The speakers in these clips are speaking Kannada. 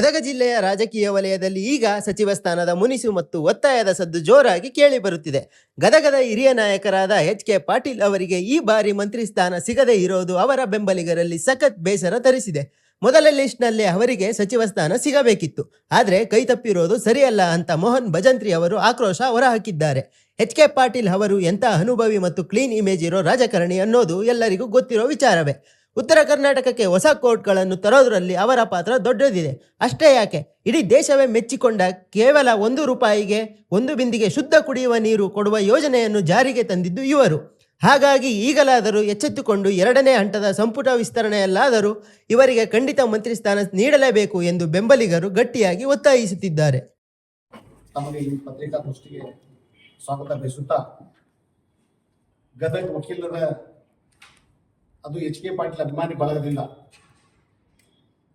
ಗದಗ ಜಿಲ್ಲೆಯ ರಾಜಕೀಯ ವಲಯದಲ್ಲಿ ಈಗ ಸಚಿವ ಸ್ಥಾನದ ಮುನಿಸು ಮತ್ತು ಒತ್ತಾಯದ ಸದ್ದು ಜೋರಾಗಿ ಕೇಳಿ ಬರುತ್ತಿದೆ. ಗದಗದ ಹಿರಿಯ ನಾಯಕರಾದ ಎಚ್.ಕೆ. ಪಾಟೀಲ್ ಅವರಿಗೆ ಈ ಬಾರಿ ಮಂತ್ರಿ ಸ್ಥಾನ ಸಿಗದೇ ಇರೋದು ಅವರ ಬೆಂಬಲಿಗರಲ್ಲಿ ಸಖತ್ ಬೇಸರ ತರಿಸಿದೆ. ಮೊದಲ ಲಿಸ್ಟ್ನಲ್ಲೇ ಅವರಿಗೆ ಸಚಿವ ಸ್ಥಾನ ಸಿಗಬೇಕಿತ್ತು, ಆದರೆ ಕೈ ತಪ್ಪಿರೋದು ಸರಿಯಲ್ಲ ಅಂತ ಮೋಹನ್ ಭಜಂತ್ರಿ ಅವರು ಆಕ್ರೋಶ ಹೊರಹಾಕಿದ್ದಾರೆ. ಎಚ್.ಕೆ. ಪಾಟೀಲ್ ಅವರು ಎಂಥ ಅನುಭವಿ ಮತ್ತು ಕ್ಲೀನ್ ಇಮೇಜ್ ಇರೋ ರಾಜಕಾರಣಿ ಅನ್ನೋದು ಎಲ್ಲರಿಗೂ ಗೊತ್ತಿರೋ ವಿಚಾರವೇ. ಉತ್ತರ ಕರ್ನಾಟಕಕ್ಕೆ ಹೊಸ ಕೋರ್ಟ್ಗಳನ್ನು ತರೋದರಲ್ಲಿ ಅವರ ಪಾತ್ರ ದೊಡ್ಡದಿದೆ. ಅಷ್ಟೇ ಯಾಕೆ, ಇಡೀ ದೇಶವೇ ಮೆಚ್ಚಿಕೊಂಡ ಕೇವಲ ₹1 1 ಬಿಂದಿಗೆ ಶುದ್ಧ ಕುಡಿಯುವ ನೀರು ಕೊಡುವ ಯೋಜನೆಯನ್ನು ಜಾರಿಗೆ ತಂದಿದ್ದು ಇವರು. ಹಾಗಾಗಿ ಈಗಲಾದರೂ ಎಚ್ಚೆತ್ತುಕೊಂಡು 2ನೇ ಹಂತದ ಸಂಪುಟ ವಿಸ್ತರಣೆಯಲ್ಲಾದರೂ ಇವರಿಗೆ ಖಂಡಿತ ಮಂತ್ರಿ ಸ್ಥಾನ ನೀಡಲೇಬೇಕು ಎಂದು ಬೆಂಬಲಿಗರು ಗಟ್ಟಿಯಾಗಿ ಒತ್ತಾಯಿಸುತ್ತಿದ್ದಾರೆ. ತಮಗೆ ಈ ಪತ್ರಿಕಾಗೋಷ್ಠಿಗೆ ಸ್ವಾಗತ ಬಯಸುತ್ತಾ, ಗದಗ ವಕೀಲರ ಅದು ಎಚ್.ಕೆ. ಪಾಟೀಲ್ ಅಭಿಮಾನಿ ಬಳಗದಿಂದ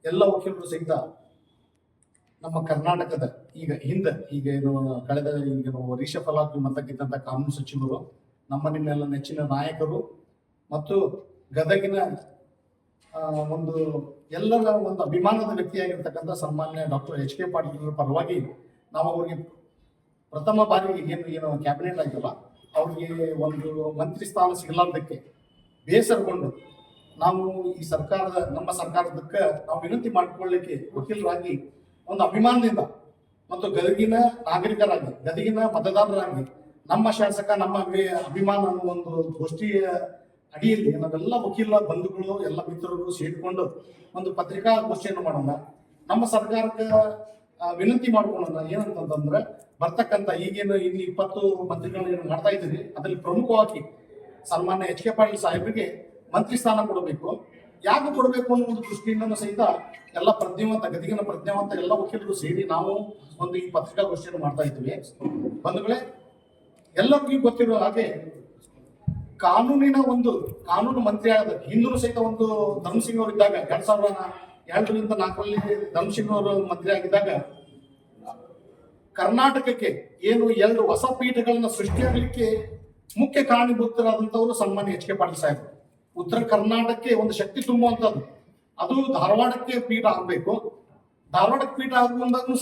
ಎಲ್ಲ ವಕೀಲರು ಸಹಿತ ನಮ್ಮ ಕರ್ನಾಟಕದ ಈಗ ಏನು ಕಳೆದ ರೀಶಫಲ್ ಮತಕ್ಕಿದ್ದಂಥ ಕಾನೂನು ಸಚಿವರು, ನಿಮ್ಮೆಲ್ಲ ನೆಚ್ಚಿನ ನಾಯಕರು ಮತ್ತು ಗದಗಿನ ಎಲ್ಲರ ಅಭಿಮಾನದ ವ್ಯಕ್ತಿಯಾಗಿರ್ತಕ್ಕಂಥ ಸನ್ಮಾನ್ಯ ಡಾಕ್ಟರ್ ಎಚ್.ಕೆ. ಪಾಟೀಲ್ ಪರವಾಗಿ ನಾವು ಅವ್ರಿಗೆ ಪ್ರಥಮ ಬಾರಿಗೆ ಏನು ಕ್ಯಾಬಿನೆಟ್ ಆಯ್ತಲ್ಲ, ಅವ್ರಿಗೆ ಒಂದು ಮಂತ್ರಿ ಸ್ಥಾನ ಸಿಗಲಾರ್ದಕ್ಕೆ ಬೇಸರಗೊಂಡು ನಾವು ನಮ್ಮ ಸರ್ಕಾರದಕ್ಕೆ ನಾವು ವಿನಂತಿ ಮಾಡಿಕೊಳ್ಳಲಿಕ್ಕೆ ವಕೀಲರಾಗಿ ಒಂದು ಅಭಿಮಾನದಿಂದ ಮತ್ತು ಗದಗಿನ ನಾಗರಿಕರಾಗಿ, ಗದಗಿನ ಮತದಾರರಾಗಿ, ನಮ್ಮ ಶಾಸಕ ನಮ್ಮ ಅಭಿಮಾನ ಅನ್ನೋ ಒಂದು ಗೋಷ್ಠಿಯ ಅಡಿಯಲ್ಲಿ ನಾವೆಲ್ಲ ವಕೀಲ ಬಂಧುಗಳು ಎಲ್ಲ ಮಿತ್ರರು ಸೇರಿಕೊಂಡು ಒಂದು ಪತ್ರಿಕಾಗೋಷ್ಠಿಯನ್ನು ಮಾಡೋಣ. ನಮ್ಮ ಸರ್ಕಾರಕ್ಕೆ ವಿನಂತಿ ಮಾಡ್ಕೊಳ್ಳೋಣ. ಏನಂತಂದ್ರೆ, ಬರ್ತಕ್ಕಂಥ ಈಗೇನು ಇಲ್ಲಿ 20 ಮಂತ್ರಿಗಳನ್ನ ಏನು ಮಾಡ್ತಾ ಇದ್ದೀರಿ, ಅದರಲ್ಲಿ ಪ್ರಮುಖವಾಗಿ ಸನ್ಮಾನ್ಯ ಎಚ್.ಕೆ. ಪಾಟೀಲ್ ಸಾಹೇಬರಿಗೆ ಮಂತ್ರಿ ಸ್ಥಾನ ಕೊಡಬೇಕು. ಯಾಕೆ ಕೊಡಬೇಕು ಅನ್ನೋ ಒಂದು ದೃಷ್ಟಿಯಿಂದ ಸಹಿತ ಎಲ್ಲ ಗದಗಿನ ಪ್ರಜ್ಞಾವಂತ ಎಲ್ಲ ವಕೀಲರು ಸೇರಿ ನಾವು ಈ ಪತ್ರಿಕಾಗೋಷ್ಠಿಯನ್ನು ಮಾಡ್ತಾ ಇದ್ದೀವಿ. ಬಂಧುಗಳೇ, ಎಲ್ಲರಿಗೂ ಗೊತ್ತಿರೋ ಹಾಗೆ ಕಾನೂನು ಮಂತ್ರಿ ಆದ ಹಿಂದೂ ಸಹಿತ ಧರ್ಮಸಿಂಗ್ ಅವರು ಇದ್ದಾಗ 2002ರಿಂದ 2004ರಲ್ಲಿ ಧರ್ಮಸಿಂಗ್ ಅವರು ಮಂತ್ರಿ ಆಗಿದ್ದಾಗ ಕರ್ನಾಟಕಕ್ಕೆ ಏನು 2 ಹೊಸ ಪೀಠಗಳನ್ನ ಸೃಷ್ಟಿಯಾಗಲಿಕ್ಕೆ ಮುಖ್ಯ ಕಾರಣೀಭೂತರಾದಂಥವರು ಸನ್ಮಾನ್ಯ ಎಚ್.ಕೆ. ಪಾಟೀಲ್ ಸಾಹೇಬರು. ಉತ್ತರ ಕರ್ನಾಟಕಕ್ಕೆ ಒಂದು ಶಕ್ತಿ ತುಂಬುವಂಥದ್ದು, ಅದು ಧಾರವಾಡಕ್ಕೆ ಪೀಠ ಆಗಬೇಕು. ಧಾರವಾಡಕ್ಕೆ ಪೀಠ ಆಗುವಂದಾಗೂ